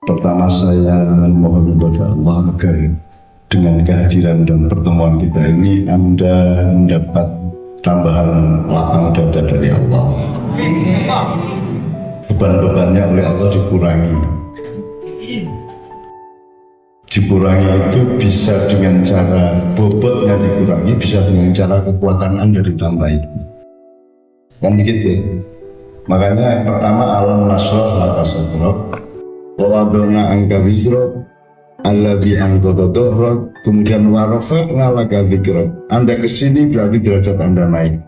Pertama saya mohon kepada Allah agar dengan kehadiran dan pertemuan kita ini Anda mendapat tambahan lapang dada dari Allah. Beban-bebannya oleh Allah dikurangi. Dikurangi itu bisa dengan cara bobotnya dikurangi, bisa dengan cara kekuatan Anda ditambahi. Kan begitu ya? Makanya pertama alam nasrah laka sadrak wa wada'na anka wizrak alladzi anqadha dhahrak, kemudian wa rafa'na laka dzikrak. Anda kesini berarti derajat Anda naik.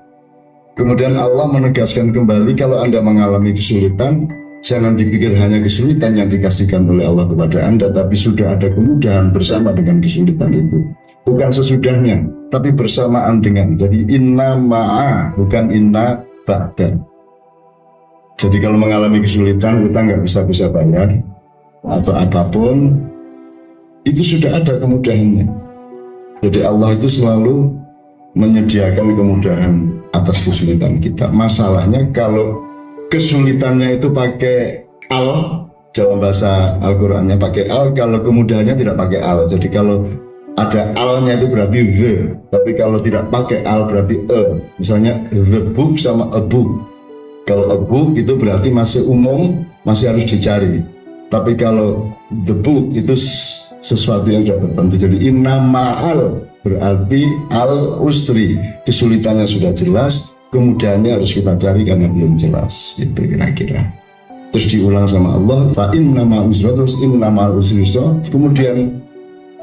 Kemudian Allah menegaskan kembali kalau Anda mengalami kesulitan, jangan dipikir hanya kesulitan yang dikasihkan oleh Allah kepada Anda, tapi sudah ada kemudahan bersama dengan kesulitan itu. Bukan sesudahnya, tapi bersamaan dengan. Jadi inna ma'a, bukan inna ba'da. Jadi kalau mengalami kesulitan, kita nggak bisa bayar atau apapun, itu sudah ada kemudahannya. Jadi Allah itu selalu menyediakan kemudahan atas kesulitan kita. Masalahnya kalau kesulitannya itu pakai al, dalam bahasa Al-Qur'annya pakai al, kalau kemudahannya tidak pakai al. Jadi kalau ada alnya itu berarti the, tapi kalau tidak pakai al berarti e. Misalnya the book sama a book. Kalau a book itu berarti masih umum, masih harus dicari. Tapi kalau the book itu sesuatu yang sudah tertentu. Jadi inna ma'al berarti al usri, kesulitannya sudah jelas, kemudiannya harus kita cari karena belum jelas. Itu kira-kira. Terus diulang sama Allah, fa inna ma'al usra, terus inna ma'al usri yusra. Kemudian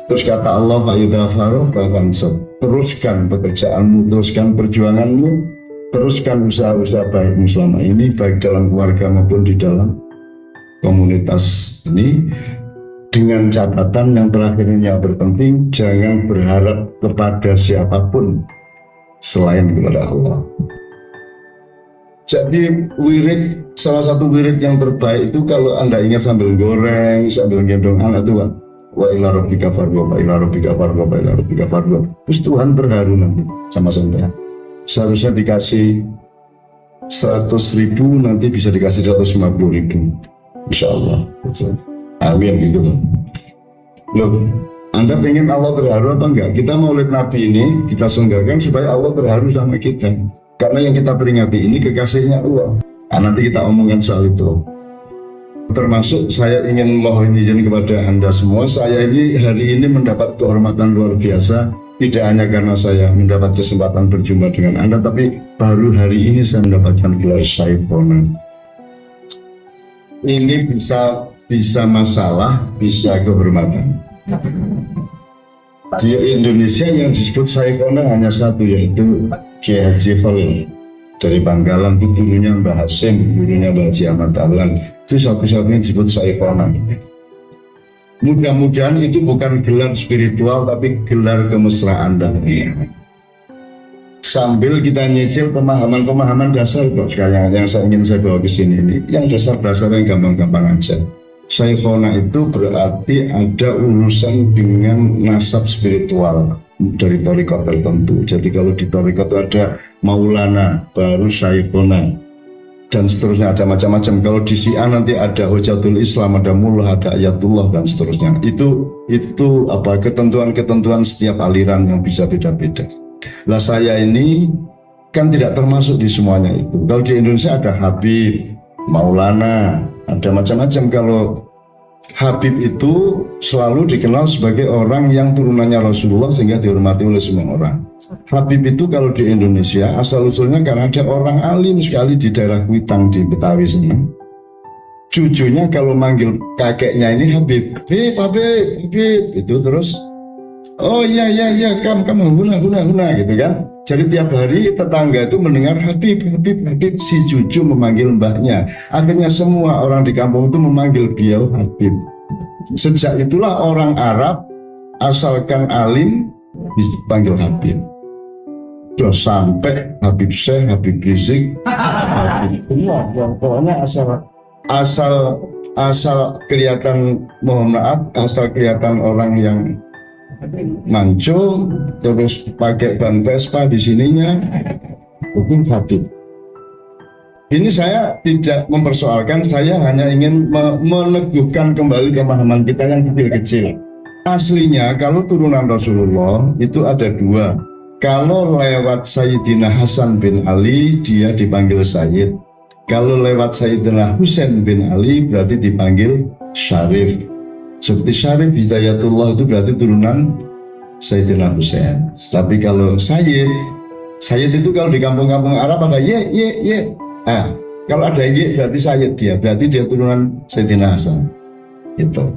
terus kata Allah, fa idza faragta fansab, teruskan pekerjaanmu, teruskan perjuanganmu, teruskan usaha-usaha baikmu selama ini, baik dalam keluarga maupun di dalam komunitas ini, dengan catatan yang terakhir ini yang terpenting, jangan berharap kepada siapapun selain kepada Allah. Jadi wirid, salah satu wirid yang terbaik itu kalau Anda ingat sambil goreng, sambil gendong anak itu, wa ila rabbika farghab, wa ila rabbika farghab, wa ila rabbika farghab. Terus Tuhan terharu nanti sama saya. Seharusnya dikasih 100.000, nanti bisa dikasih 150.000, insya Allah. Amin gitu loh. Anda pengen Allah terharu atau enggak? Kita maulid Nabi ini kita selenggarakan supaya Allah terharu sama kita, karena yang kita peringati ini kekasihnya Allah. Nanti kita omongkan soal itu. Termasuk saya ingin mohon izin kepada Anda semua, saya ini hari ini mendapat kehormatan luar biasa. Tidak hanya karena saya mendapat kesempatan berjumpa dengan Anda, tapi baru hari ini saya mendapatkan gelar Syaifona. Ini bisa masalah, bisa kehormatan. Di Indonesia yang disebut Syaifona hanya satu, yaitu Kiai Haji Khalil dari Bangkalan, itu gurunya Mbah Hasim, gurunya Mbah Haji Ahmad Dahlan. Itu satu-satunya disebut Syaifona. Mudah-mudahan itu bukan gelar spiritual, tapi gelar kemesraan dan sambil kita nyicil pemahaman-pemahaman dasar kok sekarang yang saya bawa ke sini ini, yang dasar-dasar yang gampang-gampang aja. Syaifona itu berarti ada urusan dengan nasab spiritual dari thariqat tertentu. Jadi kalau di thariqat ada Maulana, baru Syaifona, dan seterusnya, ada macam-macam. Kalau di Syiah nanti ada Hujatul Islam, ada Mullah, ada Ayatullah, dan seterusnya. Itu apa, ketentuan-ketentuan setiap aliran yang bisa beda-beda. Lah saya ini kan tidak termasuk di semuanya itu. Kalau di Indonesia ada Habib, Maulana, ada macam-macam. Kalau Habib itu selalu dikenal sebagai orang yang turunannya Rasulullah sehingga dihormati oleh semua orang. Habib itu kalau di Indonesia asal-usulnya karena ada orang alim sekali di daerah Kuitang di Betawi sana. Cucunya kalau manggil kakeknya ini Habib, Habib, itu terus, oh iya, kamu guna gitu kan. Jadi tiap hari tetangga itu mendengar Habib, si cucu memanggil mbahnya. Akhirnya semua orang di kampung itu memanggil beliau Habib. Sejak itulah orang Arab asalkan alim dipanggil Habib. Terus sampai Habib Syekh, Habib Rizik, Habib semua. Pokoknya asal kelihatan, mohon maaf, asal kelihatan orang yang mancung, terus pakai ban Vespa di sininya, itu Habib. Ini saya tidak mempersoalkan, saya hanya ingin meneguhkan kembali pemahaman kita yang kecil-kecil. Aslinya kalau turunan Rasulullah itu ada dua. Kalau lewat Sayyidina Hasan bin Ali, dia dipanggil Sayyid. Kalau lewat Sayyidina Husain bin Ali, berarti dipanggil Syarif. Seperti Syarif Hidayatullah itu berarti turunan Sayyidina Husain. Tapi kalau Sayyid itu kalau di kampung-kampung Arab ada ye. Kalau ada ye berarti Sayyid dia, berarti dia turunan Sayyidina Hasan. Gitu.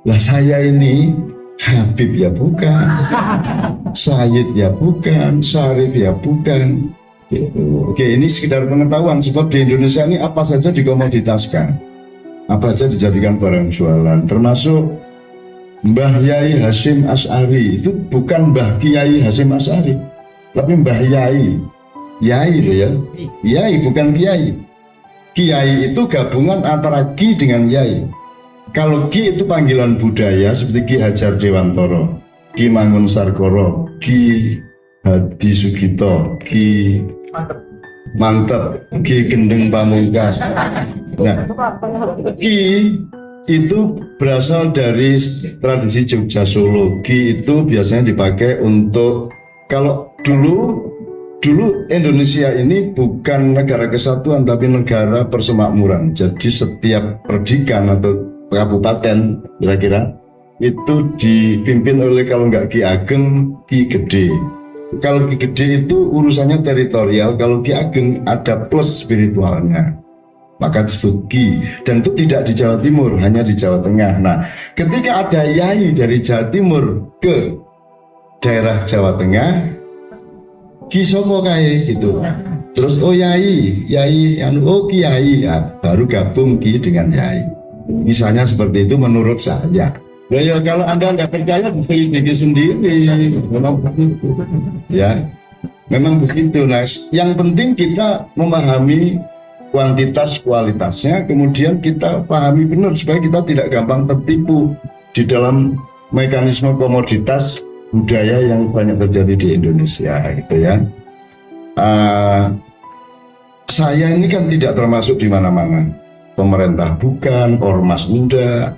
Lah saya ini Habib ya bukan, Sayyid ya bukan, Syarif ya bukan. Gitu. Oke, ini sekedar pengetahuan sebab di Indonesia ini apa saja dikomoditaskan, apa saja dijadikan barang jualan, termasuk Mbah Yai Hasyim Asy'ari itu bukan Mbah Kiai Hasyim Asy'ari, tapi Mbah Yai. Yai loh ya, Yai bukan Kiai. Kiai itu gabungan antara Ki dengan Yai. Kalau Ki itu panggilan budaya seperti Ki Hajar Dewantoro, Ki Mangun Sarkoro, Ki Hadi Sugito, Ki Mantep, Ki Gendeng Pamungkas. Nah, Ki itu berasal dari tradisi Jogja Solo. Ki itu biasanya dipakai untuk, kalau dulu Indonesia ini bukan negara kesatuan tapi negara persemakmuran. Jadi setiap perdikan atau kabupaten kira-kira itu dipimpin oleh, kalau nggak Ki Ageng, Ki Gede. Kalau Ki Gede itu urusannya teritorial, kalau Ki Ageng ada plus spiritualnya, maka disebut Ki. Dan itu tidak di Jawa Timur, hanya di Jawa Tengah. Nah, ketika ada Yai dari Jawa Timur ke daerah Jawa Tengah, Ki Sopo kae gitu. Terus oh Yai oh Kiai, ya, baru gabung Ki dengan Yai. Misalnya seperti itu menurut saya. Nah, ya kalau Anda nggak percaya bikin sendiri, memang begitu. Ya, memang begitu. Nah, yang penting kita memahami kuantitas kualitasnya, kemudian kita pahami benar supaya kita tidak gampang tertipu di dalam mekanisme komoditas budaya yang banyak terjadi di Indonesia, gitu ya. Saya ini kan tidak termasuk di mana-mana. Pemerintah bukan, ormas enggak,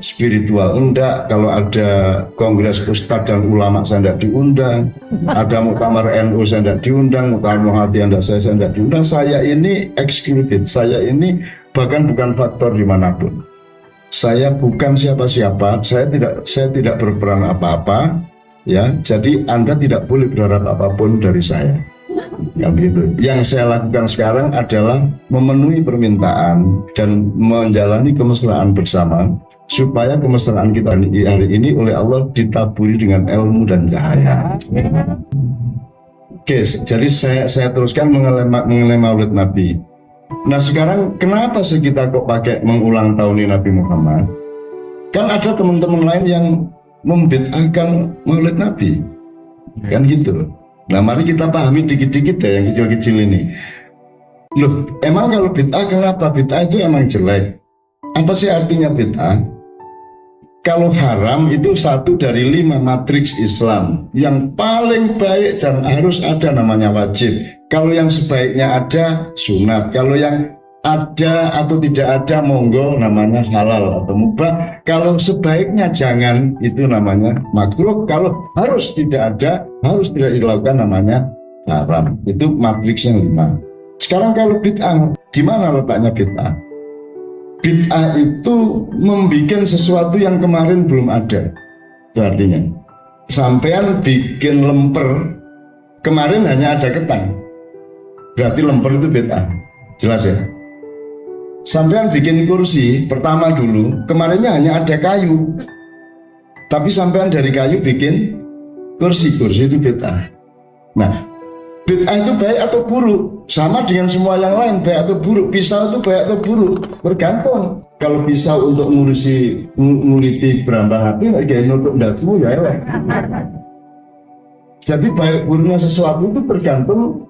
spiritual enggak. Kalau ada kongres ustadz dan ulama saya enggak diundang, ada muktamar NU saya enggak diundang, muktamar Muhammadiyah saya enggak diundang. Saya ini excluded, saya ini bahkan bukan faktor dimanapun. Saya bukan siapa-siapa, saya tidak berperan apa-apa, ya. Jadi Anda tidak boleh berharap apapun dari saya. Ya, begitu. Yang saya lakukan sekarang adalah memenuhi permintaan dan menjalani kemesraan bersama, supaya kemesraan kita hari ini oleh Allah ditaburi dengan ilmu dan cahaya. Oke, jadi saya teruskan mengenai Maulid Nabi. Nah, sekarang kenapa sih kita kok pakai mengulang tahun Nabi Muhammad? Kan ada teman-teman lain yang membid'ahkan Maulid Nabi, kan gitu. Nah, mari kita pahami dikit-dikit ya yang kecil-kecil ini. Loh, emang kalau bid'ah kenapa? Bid'ah itu emang jelek. Apa sih artinya bid'ah? Kalau haram itu satu dari 5 matriks Islam. Yang paling baik dan harus ada namanya wajib. Kalau yang sebaiknya ada sunat. Kalau yang ada atau tidak ada monggo namanya halal atau mubah. Kalau sebaiknya jangan, itu namanya makruh. Kalau harus tidak ada, harus tidak dilakukan, namanya haram. Itu matriksnya 5. Sekarang kalau bid'ah, di mana letaknya bid'ah? Bid'ah itu membuat sesuatu yang kemarin belum ada. Itu artinya sampean bikin lemper, kemarin hanya ada ketan, berarti lemper itu bid'ah. Jelas ya? Sampean bikin kursi pertama dulu, kemarinnya hanya ada kayu, tapi sampean dari kayu bikin kursi itu bid'ah. Nah, bid'ah itu baik atau buruk? Sama dengan semua yang lain, baik atau buruk. Pisau itu baik atau buruk? Tergantung. Kalau pisau untuk nguliti berambang hati, kayak nutup dasmu ya elek. Jadi baik buruknya sesuatu itu tergantung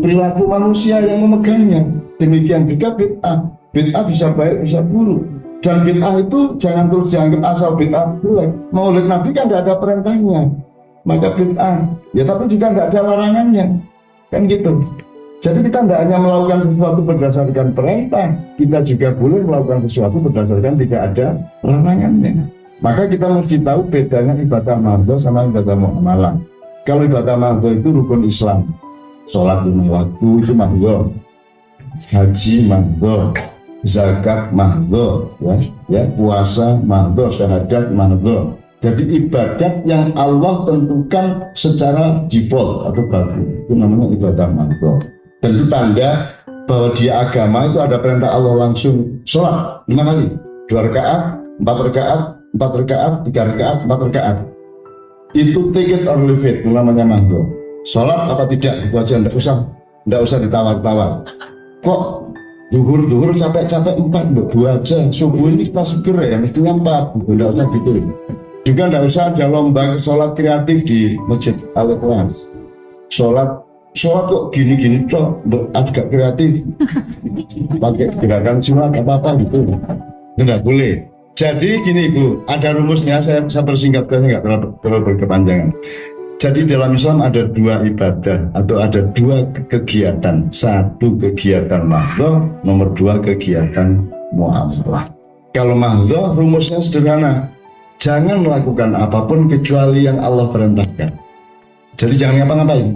perilaku manusia yang memegangnya. Demikian juga bid'ah. Bid'ah bisa baik, bisa buruk. Dan bid'ah itu jangan terus dianggap asal bid'ah boleh. Maulid Nabi kan tidak ada perintahnya, maka bid'ah. Ya tapi juga tidak ada larangannya, kan gitu. Jadi kita tidak hanya melakukan sesuatu berdasarkan perintah, kita juga boleh melakukan sesuatu berdasarkan tidak ada larangannya. Maka kita mesti tahu bedanya ibadah mahdoh sama ibadah muamalah. Kalau ibadah mahdoh itu rukun Islam, sholat lima waktu itu mahdoh, haji mahdoh, zakat mahdoh, ya, puasa mahdoh, syahadat mahdoh. Jadi ibadat yang Allah tentukan secara default atau baku, itu namanya ibadah mahdoh. Dan itu tanda bahwa dia agama itu ada perintah Allah langsung sholat 5 kali, 2 rakaat, 4 rakaat, 4 rakaat, 3 rakaat, 4 rakaat. Itu take it or leave it, namanya mahdoh. Sholat apa tidak, itu aja, enggak usah ditawar-tawar. Kok duhur capek-capek 4, 2 aja, subuh ini kita seger ya, mestinya 4, enggak usah gitu. Juga enggak usah ada lomba sholat kreatif di masjid Al-Quran. Sholat kok gini-gini toh, agak kreatif, pakai gerakan sunat apa-apa gitu, nggak boleh. Jadi gini Bu, ada rumusnya, saya persingkatkan, nggak terlalu berkepanjangan. Jadi dalam Islam ada 2 ibadah atau ada 2 kegiatan. 1 kegiatan mahdoh, nomor 2 kegiatan muamalah. Kalau mahdoh rumusnya sederhana, jangan melakukan apapun kecuali yang Allah perintahkan. Jadi jangan ngapa-ngapain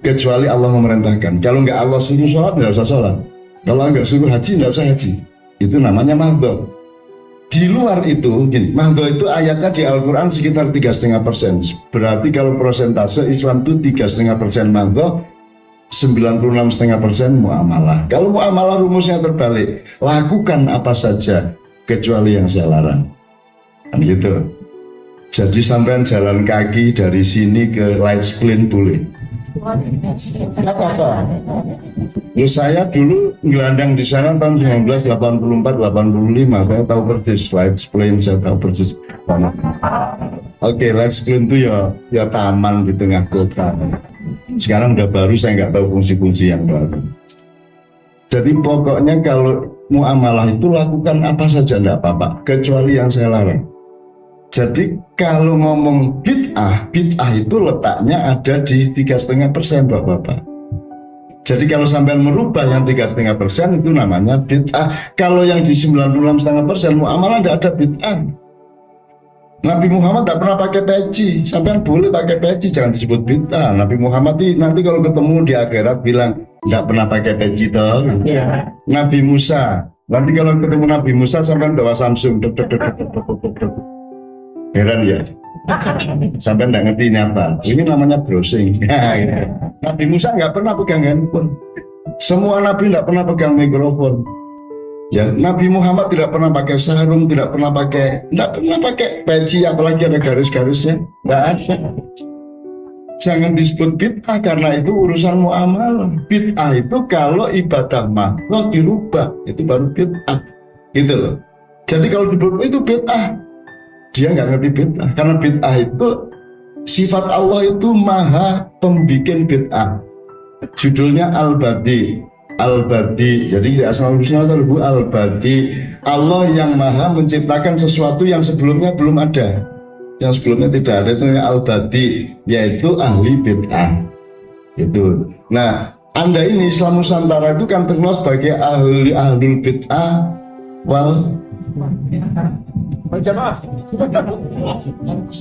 kecuali Allah memerintahkan. Kalau nggak Allah suruh sholat, nggak usah sholat. Kalau nggak suruh haji, nggak usah haji. Itu namanya mahdoh. Di luar itu, mahdoh itu ayatnya di Al-Quran sekitar 3,5%. Berarti kalau persentase Islam itu 3,5% mahdoh, 96,5% muamalah. Kalau muamalah rumusnya terbalik, lakukan apa saja kecuali yang saya larang. Kan gitu. Jadi sampai jalan kaki dari sini ke Light Spleen boleh. Apa-apa. Terus saya dulu gelandang di sana tahun 1984-85, saya tahu persis Light Spleen, saya tahu persis. Oke, Light Spleen itu ya taman di tengah kota. Sekarang udah baru, saya nggak tahu fungsi-fungsi yang baru. Jadi pokoknya kalau muamalah itu lakukan apa saja nggak apa-apa, kecuali yang saya larang. Jadi kalau ngomong bid'ah itu letaknya ada di 3,5% Bapak-Bapak. Jadi kalau sampai merubah yang 3,5% itu namanya bid'ah. Kalau yang di 96,5% muamalah tidak ada bid'ah. Nabi Muhammad tidak pernah pakai peci, sampai boleh pakai peci, jangan disebut bid'ah. Nabi Muhammad nanti kalau ketemu di akhirat bilang tidak pernah pakai peci toh. Ya. Nabi Musa, nanti kalau ketemu Nabi Musa sampai bawa Samsung. Heran ya, sampai nggak ngerti ini apa. Ini namanya browsing. Nabi Musa nggak pernah pegang handphone. Semua Nabi nggak pernah pegang mikrofon. Ya, Nabi Muhammad tidak pernah pakai sarung, tidak pernah pakai peci, apalagi ada garis-garisnya. Nggak ada. Jangan disebut bid'ah karena itu urusan muamalah. Bid'ah itu kalau ibadah mahdoh dirubah, itu baru bid'ah. Gitu loh. Jadi kalau disebut itu bid'ah, dia nggak ngerti bid'ah, karena bid'ah itu sifat Allah itu maha pembikin bid'ah. Judulnya Al-Badi. Jadi di Asmaul Husna itu Al-Badi, Allah yang maha menciptakan sesuatu yang sebelumnya belum ada, yang sebelumnya tidak ada, itu Al-Badi, yaitu ahli bid'ah. Itu. Nah, Anda ini Islam Nusantara itu kan terkenal sebagai ahli bid'ah wal jamaah.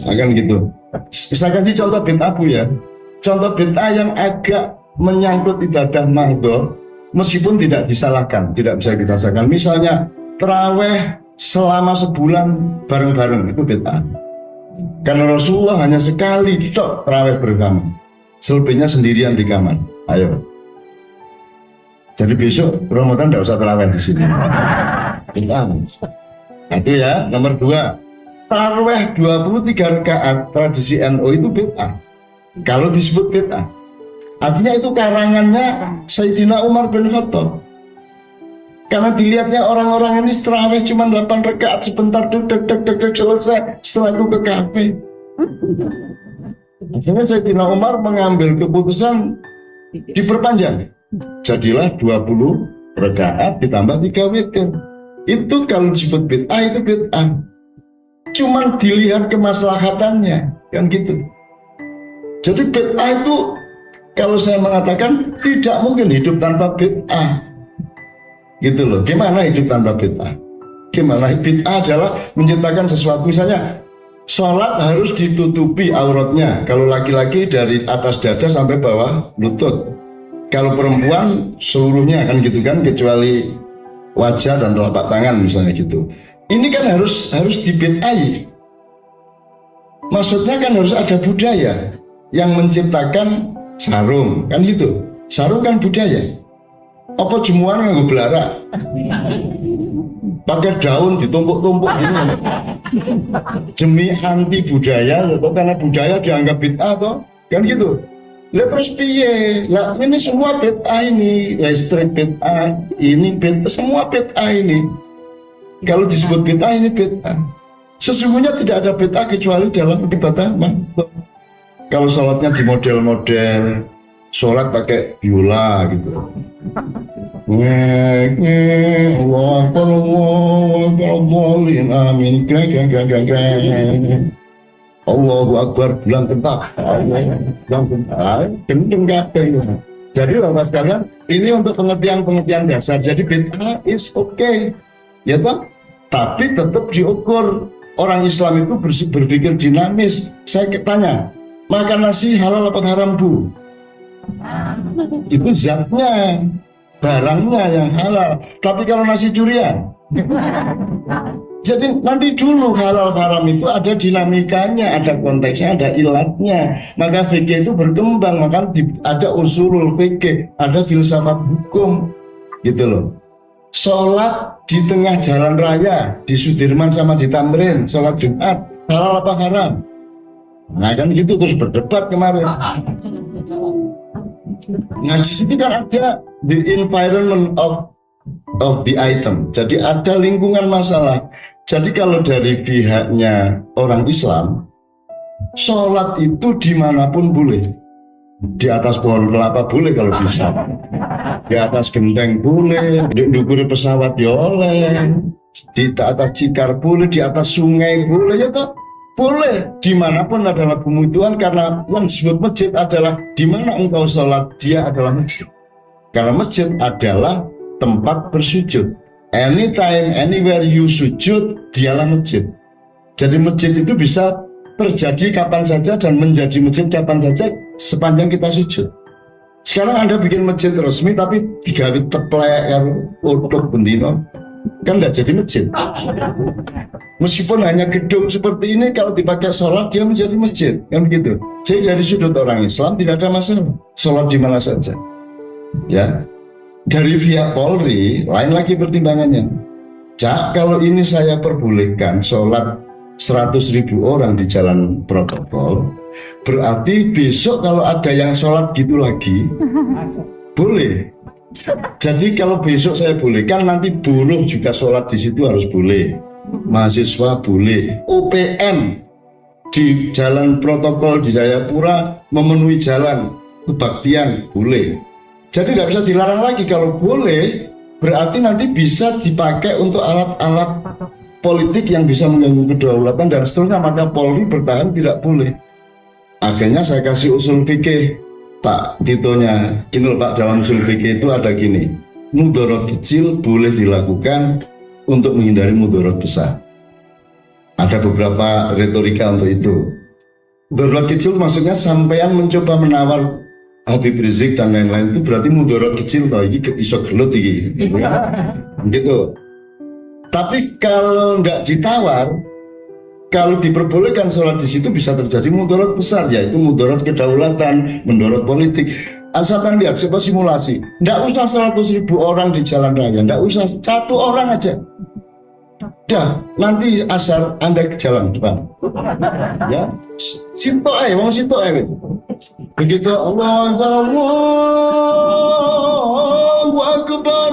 Akan gitu. Saya kasih contoh bid'ah Bu ya. Contoh bid'ah yang agak menyangkut ibadah mahdoh, meskipun tidak disalahkan, tidak bisa kita salahkan. Misalnya terawih selama sebulan bareng-bareng, itu bid'ah. Karena Rasulullah hanya sekali tok terawih bersama, selebihnya sendirian di kamar. Ayo. Jadi besok Ramadan tidak usah terawih di sini. Bid'ah. Itu ya. Nomor 2, tarawih 23 rakaat tradisi NU itu bid'ah. Kalau disebut bid'ah, artinya itu karangannya Sayyidina Umar bin Khattab. Karena dilihatnya orang-orang ini tarawih cuma 8 rakaat, sebentar dek selesai, setelah itu ke kafe. Akhirnya Sayyidina Umar mengambil keputusan diperpanjang. Jadilah 20 rakaat ditambah 3 witir. Itu kalau disebut bid'ah, itu bid'ah. Cuman dilihat kemaslahatannya, kan gitu. Jadi bid'ah itu Kalau saya mengatakan tidak mungkin hidup tanpa bid'ah, gitu loh. Gimana hidup tanpa bid'ah? Gimana? Bid'ah adalah menciptakan sesuatu, misalnya sholat harus ditutupi auratnya. Kalau laki-laki dari atas dada sampai bawah lutut. Kalau perempuan seluruhnya kan gitu kan, kecuali wajah dan telapak tangan misalnya gitu. Ini kan harus dibid'ahi. Maksudnya kan harus ada budaya yang menciptakan sarung kan gitu. Sarung kan budaya. Apa jemuan yang belara? Pakai daun ditumpuk-tumpuk gitu. Demi anti budaya, atau karena budaya dianggap bid'ah toh, kan gitu. Lah terus piye? Lah ini semua bid'ah ini, listrik bid'ah, ini bid'ah, semua bid'ah ini. Kalau disebut bid'ah ini bid'ah. Sesungguhnya tidak ada bid'ah kecuali dalam ibadah makhluk. Kalau sholatnya di model-model, sholat pakai biola gitu. Allahu Akbar, bulan kentak. Jadi Bapak sekalian, ini untuk pengertian dasar. Jadi bid'ah is okay, ya toh? Tapi tetap diukur. Orang Islam itu berpikir dinamis. Saya tanya, makan nasi halal apa haram, Bu? Itu zatnya, barangnya yang halal. Tapi kalau nasi curian, jadi nanti dulu halal haram itu ada dinamikanya, ada konteksnya, ada ilatnya. Maka fikih itu berkembang, maka ada usulul fikih, ada filsafat hukum, gitu loh. Sholat di tengah jalan raya di Sudirman sama di Tamrin, sholat Jumat halal apa haram? Nah kan gitu, terus berdebat kemarin. Nah di sini kan ada the environment of the item. Jadi ada lingkungan masalah. Jadi kalau dari pihaknya orang Islam, sholat itu dimanapun boleh. Di atas pohon kelapa boleh kalau bisa, di atas genteng boleh, di dukur pesawat ya oleh, di atas cikar boleh, di atas sungai boleh, ya toh boleh. Dimanapun adalah kebutuhan, karena yang disebut masjid adalah dimana engkau sholat, dia adalah masjid. Karena masjid adalah tempat bersujud. Anytime, anywhere you sujud, dialah masjid. Jadi masjid itu bisa terjadi kapan saja dan menjadi masjid kapan saja sepanjang kita sujud. Sekarang Anda bikin masjid resmi tapi digawe teplek yang utuh bendino, kan nggak jadi masjid. Meskipun hanya gedung seperti ini, kalau dipakai sholat dia menjadi masjid, kan begitu. Jadi dari sudut orang Islam tidak ada masalah sholat di mana saja. Ya, dari pihak Polri lain lagi pertimbangannya. Kalau ini saya perbolehkan sholat 100.000 orang di jalan protokol, berarti besok kalau ada yang sholat gitu lagi boleh. Jadi kalau besok saya bolehkan, nanti buruh juga sholat di situ harus boleh, mahasiswa boleh, UPM di jalan protokol di Jayapura memenuhi jalan kebaktian boleh. Jadi tidak bisa dilarang lagi. Kalau boleh berarti nanti bisa dipakai untuk alat-alat politik yang bisa mengganggu kedaulatan dan seterusnya, maka Polri bertahan tidak boleh. Akhirnya saya kasih usul fikih Pak Titonya, gini loh Pak, dalam usul fikih itu ada gini, mudarat kecil boleh dilakukan untuk menghindari mudarat besar. Ada beberapa retorika untuk itu. Mudarat kecil maksudnya sampean mencoba menawar Habib Rizik dan lain-lain, itu berarti mudarat kecil, toh ini iso gelut ini, gitu. Tapi kalau nggak ditawar, kalau diperbolehkan sholat di situ bisa terjadi mudarat besar, yaitu mudarat kedaulatan, mudarat politik. Asalkan lihat siapa simulasi, nggak usah 100.000 orang di jalan raya, nggak usah 1 orang aja. Dah, nanti asar Anda ke jalan depan, ya, sinto wong sinto begitu Allahu Akbar,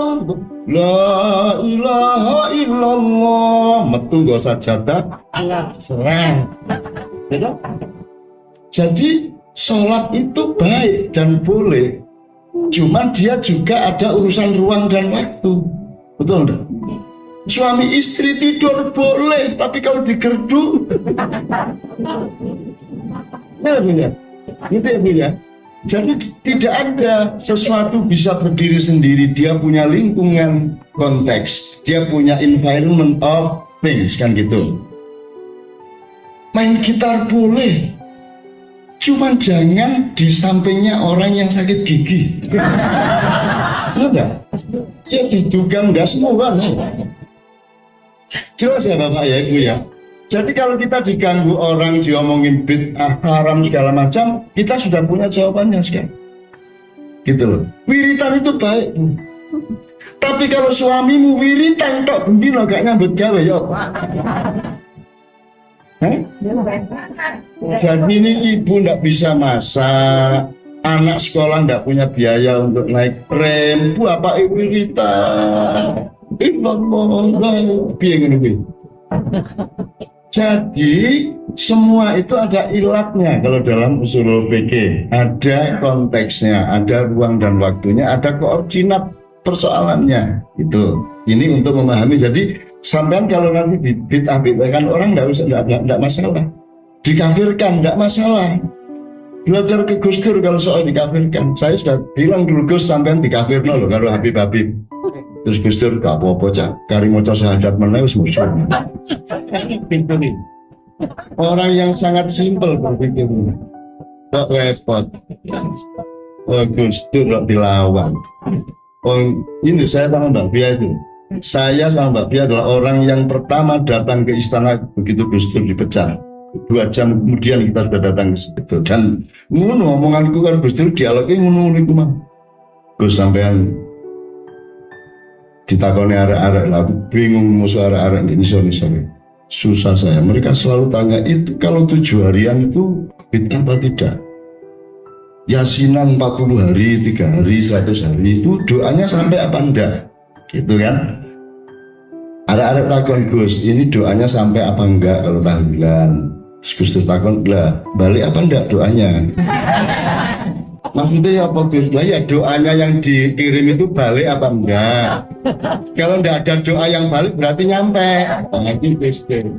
la ilaha illallah, metu gak usah jadah, serang. Jadi sholat itu baik dan boleh, cuman dia juga ada urusan ruang dan waktu, betul enggak? Suami istri tidur boleh, tapi kalau di gerdu, ya punya, gitu ya punya. Jadi tidak ada sesuatu bisa berdiri sendiri. Dia punya lingkungan konteks, dia punya environment of things, kan gitu. Main gitar boleh, cuman jangan di sampingnya orang yang sakit gigi. Enggak? Ya diduga enggak semua nih. Jelas ya Bapak ya Ibu ya. Jadi kalau kita diganggu orang, diomongin bid'ah, haram segala macam, kita sudah punya jawabannya sekarang. Gitu loh. Wiritan itu baik, Bu. Tapi kalau suamimu wiritan tok bendino gak nyambut gawe ya. Jadi ini ibu ndak bisa masak, anak sekolah ndak punya biaya untuk naik rem, Bu apa wiritan? Jadi semua itu ada ilatnya. Kalau dalam usul fikih ada konteksnya, ada ruang dan waktunya, ada koordinat persoalannya. Itu ini untuk memahami. Jadi sampean kalau nanti bid'ah-bid'ahkan orang enggak masalah, dikafirkan enggak masalah. Belajar ke Gus Dur kalau soal dikafirkan. Saya sudah bilang dulu, Gus sampean dikafirno loh kalau Habib. Terus Gus Dur gak apa-apa cak, kari moco syahadat meneh wis musuh. Orang yang sangat simpel berpikir, kok repot. Oh Gus Dur dilawan. Oh ini saya sama Mbak Bia itu. Saya sama Mbak Bia adalah orang yang pertama datang ke istana begitu Gus Dur dipecat. 2 jam kemudian kita sudah datang ke situ. Dan ngomonganku kan Gus Dur dialognya ngono niku mah. Gus sampean ditakoni arek-arek lah, aku bingung musuh arek-arek Indonesia. Susah saya. Mereka selalu tanya itu kalau 7 harian itu bid'ah apa tidak? Yasinan 40 hari, 3 hari, 100 hari itu doanya sampai apa enggak? Gitu kan? Arek-arek takon Gus, ini doanya sampai apa enggak kalau tahlilan? Gus takon lah, balik apa enggak doanya? Maksudnya ya apa Gus? Ya doanya yang dikirim itu balik apa enggak? Kalau enggak ada doa yang balik berarti nyampe. Nah itu Gus Dur.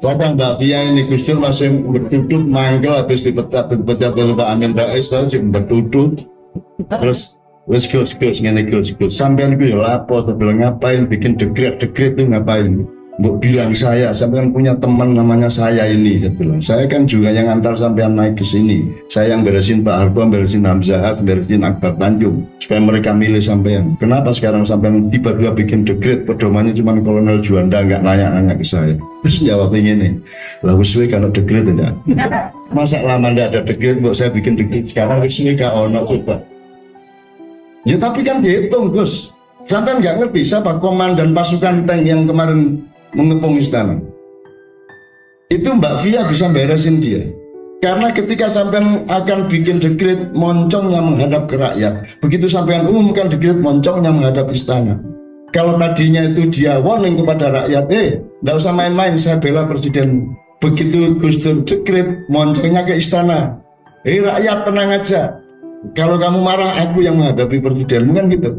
Soalnya Mbak Pia ini Gus Dur masih bertutup manggil habis dipecat oleh Pak Amin Rais tahu sih bertutup. Terus Gus ngene Gus sampean ku ya lapo sebelum ngapain bikin dekret itu ngapain? Mbok bilang saya sampean punya teman namanya saya ini, saya bilang. Saya kan juga yang antar sampean naik ke sini. Saya yang beresin Pak Harbo, beresin Hamzah, beresin Akbar Tanjung supaya mereka milih sampean. Kenapa sekarang sampean tiba-tiba bikin dekret pedomannya cuma Kolonel Juanda nggak nanya-nanya ke saya? Terus jawab ini, lah wisuwe kalau dekret aja. Masa lama ndak ada dekret, mbok saya bikin dekret sekarang wisuwe gak ono coba. Ya tapi kan dihitung Gus. Sampean nggak ngerti siapa komandan pasukan tank yang kemarin mengepung istana. Itu Mbak Via bisa beresin dia. Karena ketika sampean akan bikin dekret, moncongnya menghadap ke rakyat. Begitu sampean umumkan dekret, moncongnya menghadap istana. Kalau tadinya itu dia warning kepada rakyat, nggak usah main-main, saya bela presiden. Begitu Gus Dur dekret, moncongnya ke istana. Rakyat tenang aja. Kalau kamu marah, aku yang menghadapi presiden, bukan gitu.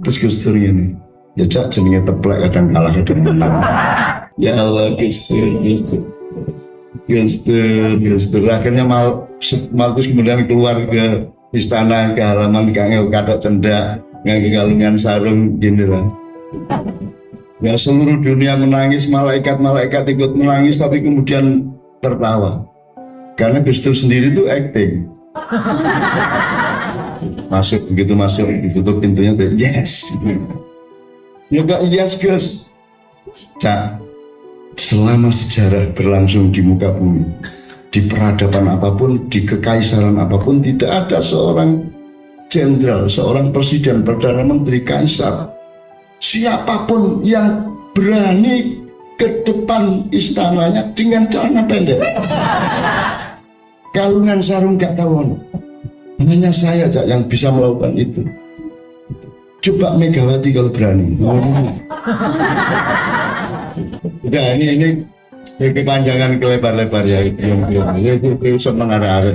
Terus Gus Dur ini, ya cak jenenge teplek kadang kalah kadang menang. Ya Allah Gus Dur akhirnya Markus kemudian keluar ke istana, ke halaman kangge katok cendak ngangge kalungan sarung gini lah. Ya seluruh dunia menangis, malaikat ikut menangis tapi kemudian tertawa karena Gus Dur sendiri itu acting. Begitu masuk ditutup pintunya, yes. Juga yes Gus. Cak, selama sejarah berlangsung di muka bumi, di peradaban apapun, di kekaisaran apapun, tidak ada seorang jenderal, seorang presiden, perdana menteri, kaisar, siapapun yang berani ke depan istananya dengan celana pendek, kalungan sarung gak tahu. Hanya saya Cak yang bisa melakukan itu. Coba Megawati kalau berani. Udah ini kepanjangan kelebar-lebar ya itu mengarah-arah.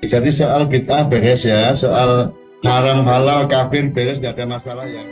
Jadi soal bid'ah beres ya, soal haram halal kafir beres, gak ada masalah ya.